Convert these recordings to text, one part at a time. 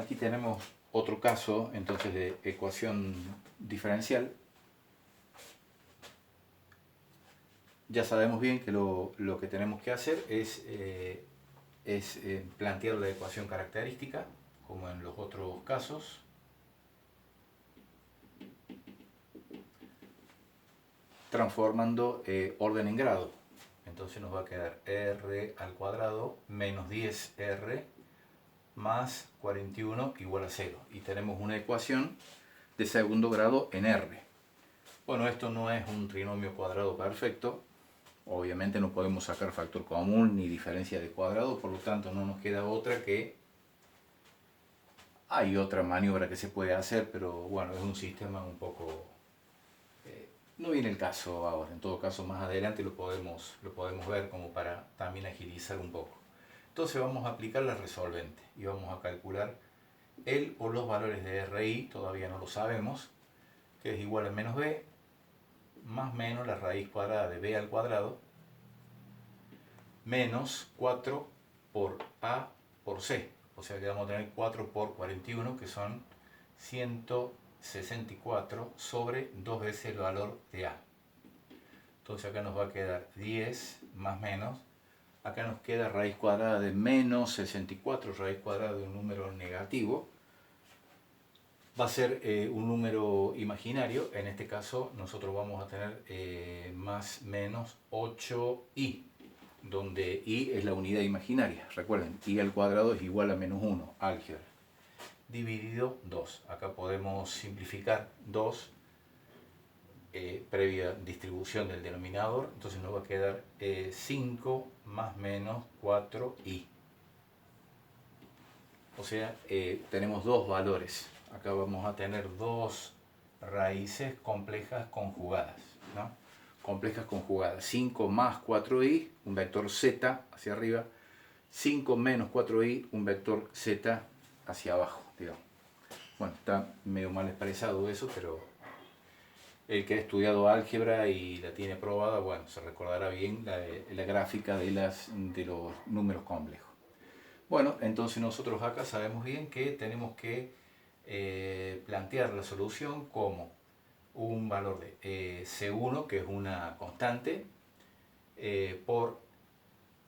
Aquí tenemos otro caso entonces de ecuación diferencial. Ya sabemos bien que lo que tenemos que hacer es plantear la ecuación característica, como en los otros casos. Transformando orden en grado. Entonces nos va a quedar r al cuadrado menos 10r más 41 igual a 0. Y tenemos una ecuación de segundo grado en r. Bueno, esto no es un trinomio cuadrado perfecto. Obviamente no podemos sacar factor común ni diferencia de cuadrado, por lo tanto no nos queda otra que... Hay otra maniobra que se puede hacer, pero bueno, es un sistema un poco... no viene el caso ahora, en todo caso más adelante lo podemos ver como para también agilizar un poco. Entonces vamos a aplicar la resolvente y vamos a calcular el o los valores de RI, todavía no lo sabemos, que es igual a menos b, más menos la raíz cuadrada de b al cuadrado, menos 4 por a por c. O sea que vamos a tener 4 por 41, que son 164 sobre 2 veces el valor de a. Entonces acá nos va a quedar 10 más menos. Acá nos queda raíz cuadrada de menos 64, raíz cuadrada de un número negativo. Va a ser un número imaginario. En este caso nosotros vamos a tener más menos 8i, donde i es la unidad imaginaria. Recuerden, i al cuadrado es igual a menos 1, álgebra. Dividido 2. Acá podemos simplificar 2 previa distribución del denominador. Entonces nos va a quedar 5 más menos 4i. O sea, tenemos dos valores. Acá vamos a tener dos raíces complejas conjugadas, ¿no? Complejas conjugadas. 5 más 4i, un vector z hacia arriba. 5 menos 4i, un vector z hacia abajo, digamos. Bueno, está medio mal expresado eso, pero el que ha estudiado álgebra y la tiene probada, bueno, se recordará bien la gráfica de los números complejos. Bueno, entonces nosotros acá sabemos bien que tenemos que plantear la solución como un valor de C1, que es una constante, por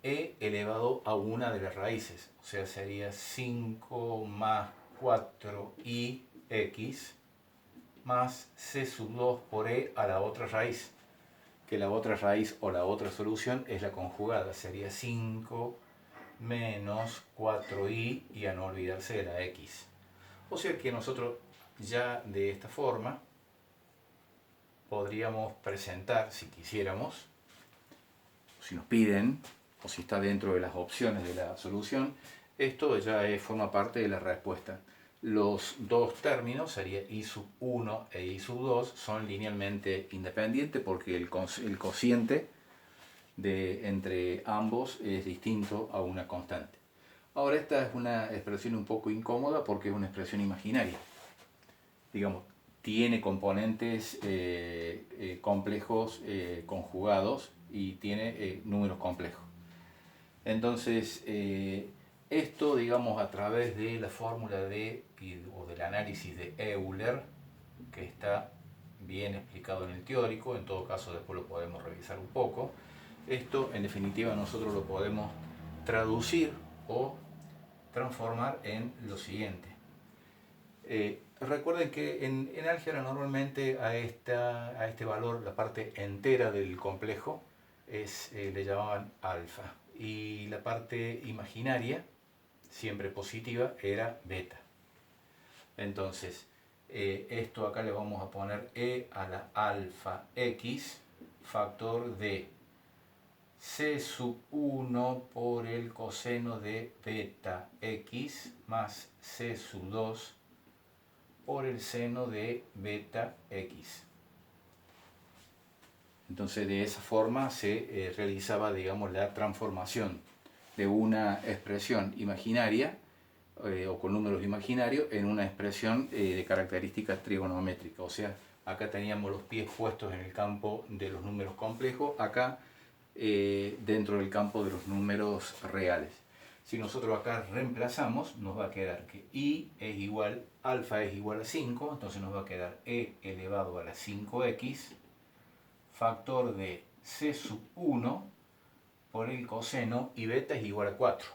e elevado a una de las raíces. O sea, sería 5 más 4ix más c sub 2 por e a la otra raíz. Que la otra raíz o la otra solución es la conjugada. Sería 5 menos 4i y a no olvidarse de la x. O sea que nosotros ya de esta forma podríamos presentar, si quisiéramos, si nos piden, o si está dentro de las opciones de la solución, esto ya forma parte de la respuesta. Los dos términos, sería i sub 1 e i sub 2, son linealmente independientes porque el cociente entre ambos es distinto a una constante. Ahora esta es una expresión un poco incómoda porque es una expresión imaginaria. Digamos, tiene componentes complejos conjugados y tiene números complejos. Entonces, esto, digamos, a través de la fórmula o del análisis de Euler, que está bien explicado en el teórico, en todo caso después lo podemos revisar un poco. Esto, en definitiva, nosotros lo podemos traducir o transformar en lo siguiente. Recuerden que en álgebra normalmente a este valor, la parte entera del complejo, le llamaban alfa. Y la parte imaginaria, siempre positiva, era beta. Entonces, esto acá le vamos a poner e a la alfa x, factor de c sub 1 por el coseno de beta x más c sub 2 por el seno de beta x. Entonces de esa forma se realizaba, digamos, la transformación de una expresión imaginaria o con números imaginarios en una expresión de características trigonométricas. O sea, acá teníamos los pies puestos en el campo de los números complejos, acá dentro del campo de los números reales. Si nosotros acá reemplazamos, nos va a quedar que i es igual, alfa es igual a 5, entonces nos va a quedar e elevado a la 5x, factor de c sub 1 por el coseno, y beta es igual a 4.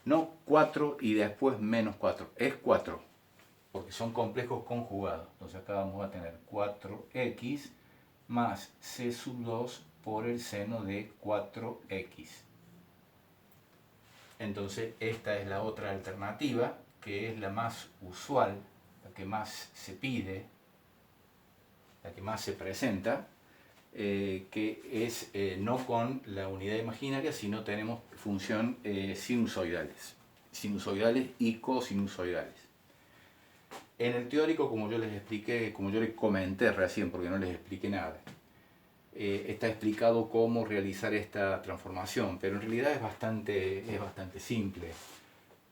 No 4 y después menos 4, es 4, porque son complejos conjugados. Entonces acá vamos a tener 4x más c sub 2 por el seno de 4x. Entonces esta es la otra alternativa, que es la más usual, la que más se pide, la que más se presenta, que es no con la unidad imaginaria, sino tenemos función sinusoidales y cosinusoidales. En el teórico, como yo les expliqué, como yo les comenté recién, porque no les expliqué nada, está explicado cómo realizar esta transformación, pero en realidad es bastante simple.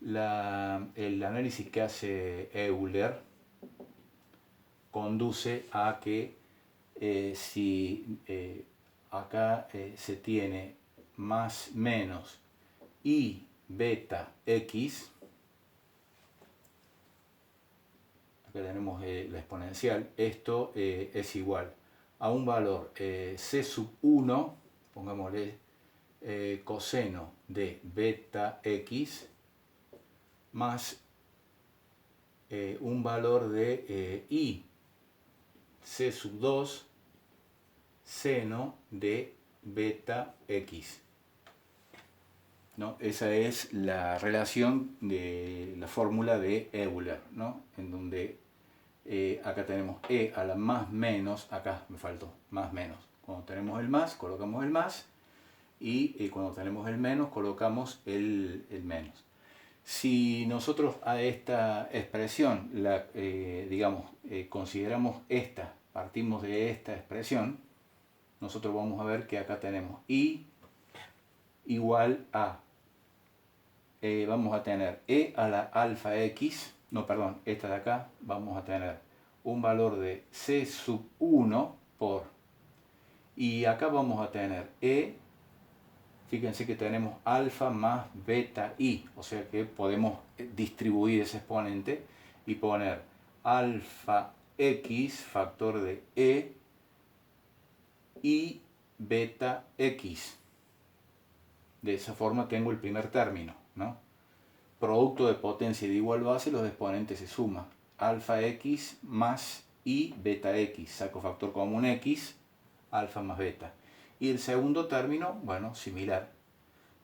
El análisis que hace Euler conduce a que si acá se tiene más menos i beta x, acá tenemos la exponencial, esto es igual a un valor c sub 1, pongámosle coseno de beta x, más un valor de i c sub 2 seno de beta x. ¿No? Esa es la relación de la fórmula de Euler, ¿no? En donde acá tenemos e a la más menos, acá me faltó más menos. Cuando tenemos el más, colocamos el más, y cuando tenemos el menos, colocamos el menos. Si nosotros a esta expresión, consideramos esta, partimos de esta expresión, nosotros vamos a ver que acá tenemos i igual a, vamos a tener e a la alfa x, no, perdón, esta de acá, vamos a tener un valor de c sub 1 por, y acá vamos a tener e, fíjense que tenemos alfa más beta i, o sea que podemos distribuir ese exponente y poner alfa x factor de e y beta x. De esa forma tengo el primer término, ¿no? Producto de potencia de igual base, los exponentes se suman. Alfa x más y beta x. Saco factor común x, alfa más beta. Y el segundo término, bueno, similar.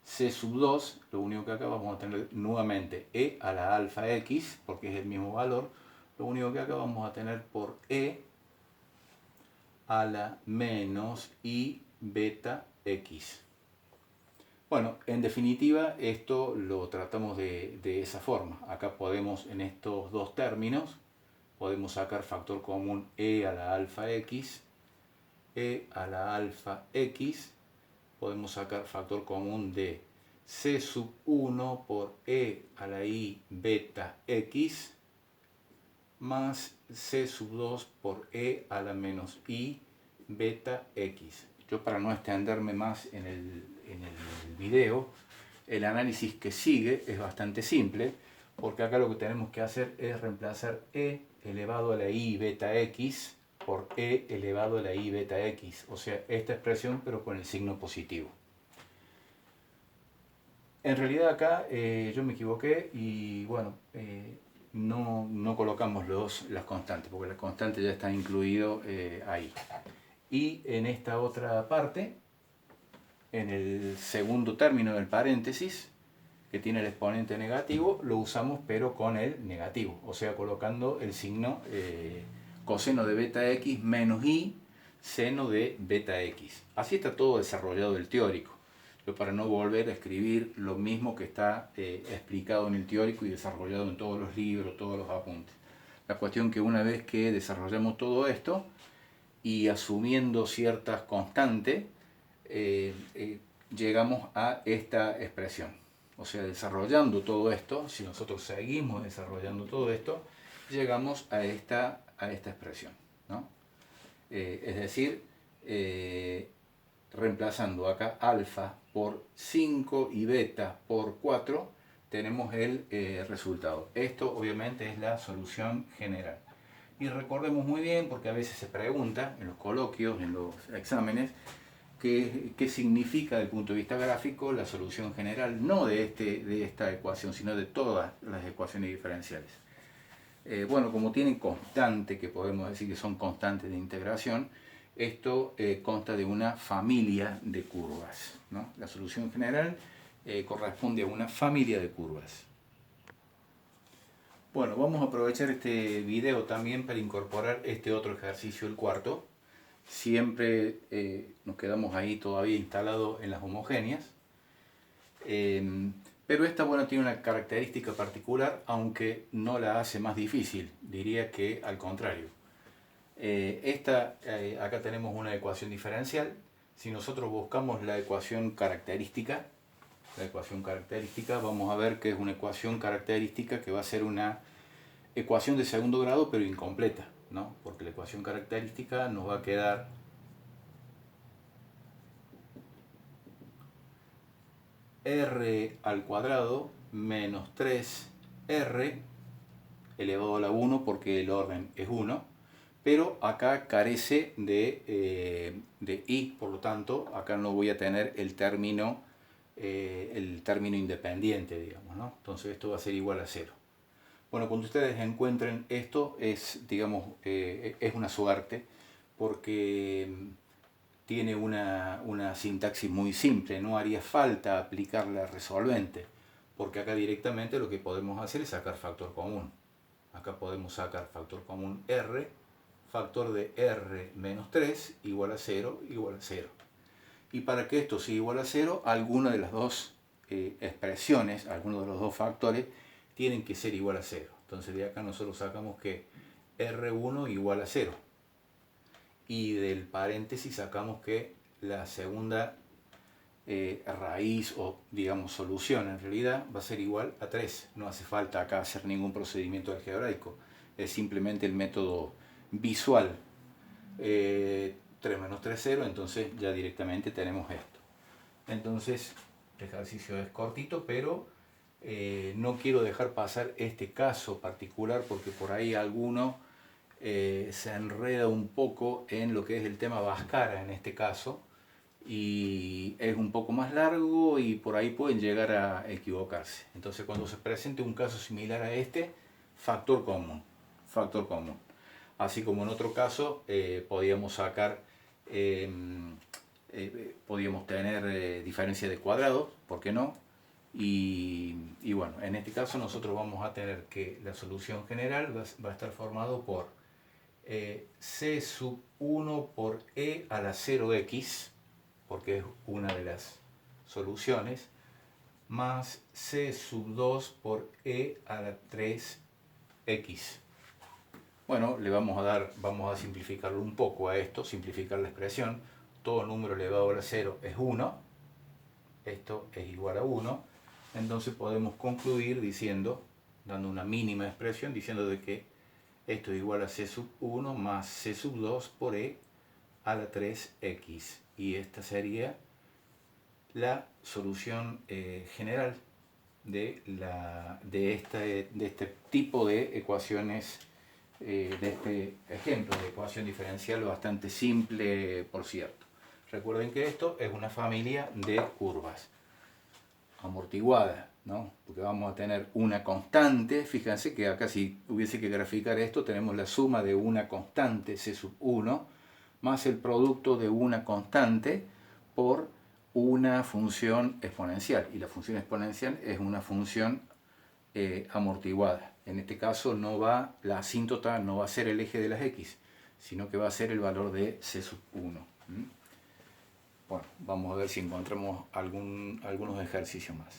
C sub 2, lo único que acá vamos a tener nuevamente e a la alfa x, porque es el mismo valor. Lo único que acá vamos a tener por e a la menos i beta x. Bueno, en definitiva, esto lo tratamos de esa forma. Acá podemos, en estos dos términos, podemos sacar factor común e a la alfa x, e a la alfa x. Podemos sacar factor común de c sub 1 por e a la i beta x, más c sub 2 por e a la menos i beta x. Yo, para no extenderme más en el video, el análisis que sigue es bastante simple, porque acá lo que tenemos que hacer es reemplazar e elevado a la i beta x por e elevado a la i beta x, o sea, esta expresión pero con el signo positivo. En realidad acá yo me equivoqué y bueno, no colocamos las constantes, porque las constantes ya están incluido ahí. Y en esta otra parte, en el segundo término del paréntesis, que tiene el exponente negativo, lo usamos pero con el negativo, o sea, colocando el signo coseno de beta x menos i seno de beta x. Así está todo desarrollado el teórico. Yo, para no volver a escribir lo mismo que está explicado en el teórico y desarrollado en todos los libros, todos los apuntes. La cuestión que una vez que desarrollamos todo esto y asumiendo ciertas constantes, llegamos a esta expresión. O sea, desarrollando todo esto, si nosotros seguimos desarrollando todo esto, llegamos a esta expresión, ¿no? Es decir, reemplazando acá alfa por 5 y beta por 4, tenemos el resultado. Esto obviamente es la solución general. Y recordemos muy bien, porque a veces se pregunta en los coloquios, en los exámenes, qué significa desde el punto de vista gráfico la solución general, no de esta ecuación, sino de todas las ecuaciones diferenciales. Bueno, como tienen constante, que podemos decir que son constantes de integración, esto consta de una familia de curvas, ¿no? La solución general corresponde a una familia de curvas. Bueno, vamos a aprovechar este video también para incorporar este otro ejercicio, el cuarto. Siempre nos quedamos ahí todavía instalados en las homogéneas. Pero esta, bueno, tiene una característica particular, aunque no la hace más difícil. Diría que al contrario. Acá tenemos una ecuación diferencial. Si nosotros buscamos la ecuación característica, vamos a ver que es una ecuación característica que va a ser una ecuación de segundo grado, pero incompleta, ¿no? Porque la ecuación característica nos va a quedar r al cuadrado menos 3r elevado a la 1, porque el orden es 1, pero acá carece de i, por lo tanto acá no voy a tener el término independiente, digamos, ¿no? Entonces esto va a ser igual a 0. Bueno, cuando ustedes encuentren esto, digamos, es una suerte, porque tiene una sintaxis muy simple, no haría falta aplicar la resolvente, porque acá directamente lo que podemos hacer es sacar factor común. Acá podemos sacar factor común r, factor de r menos 3 igual a 0, igual a 0. Y para que esto sea igual a 0, alguna de las dos expresiones, algunos de los dos factores, tienen que ser igual a 0. Entonces de acá nosotros sacamos que r1 igual a 0. Y del paréntesis sacamos que la segunda raíz, o digamos solución en realidad, va a ser igual a 3. No hace falta acá hacer ningún procedimiento algebraico. Es simplemente el método visual. 3 menos 3, 0, entonces ya directamente tenemos esto. Entonces el ejercicio es cortito, pero no quiero dejar pasar este caso particular, porque por ahí alguno se enreda un poco en lo que es el tema Bhaskara en este caso, y es un poco más largo y por ahí pueden llegar a equivocarse. Entonces cuando se presente un caso similar a este, factor común. Así como en otro caso podíamos sacar, podíamos tener diferencia de cuadrados, ¿por qué no? Y bueno, en este caso nosotros vamos a tener que la solución general va a estar formado por c sub 1 por e a la 0x, porque es una de las soluciones, más c sub 2 por e a la 3x. Bueno, vamos a simplificarlo un poco a esto, simplificar la expresión. Todo número elevado a la 0 es 1, esto es igual a 1, entonces podemos concluir diciendo, dando una mínima expresión, diciendo de que esto es igual a c sub 1 más c sub 2 por e a la 3x. Y esta sería la solución general de este tipo de ecuaciones, de este ejemplo de ecuación diferencial bastante simple, por cierto. Recuerden que esto es una familia de curvas amortiguada, ¿no? Porque vamos a tener una constante. Fíjense que acá, si hubiese que graficar esto, tenemos la suma de una constante c sub 1 más el producto de una constante por una función exponencial, y la función exponencial es una función amortiguada. En este caso la asíntota no va a ser el eje de las x, sino que va a ser el valor de c sub 1. Bueno, vamos a ver si encontramos algunos ejercicios más.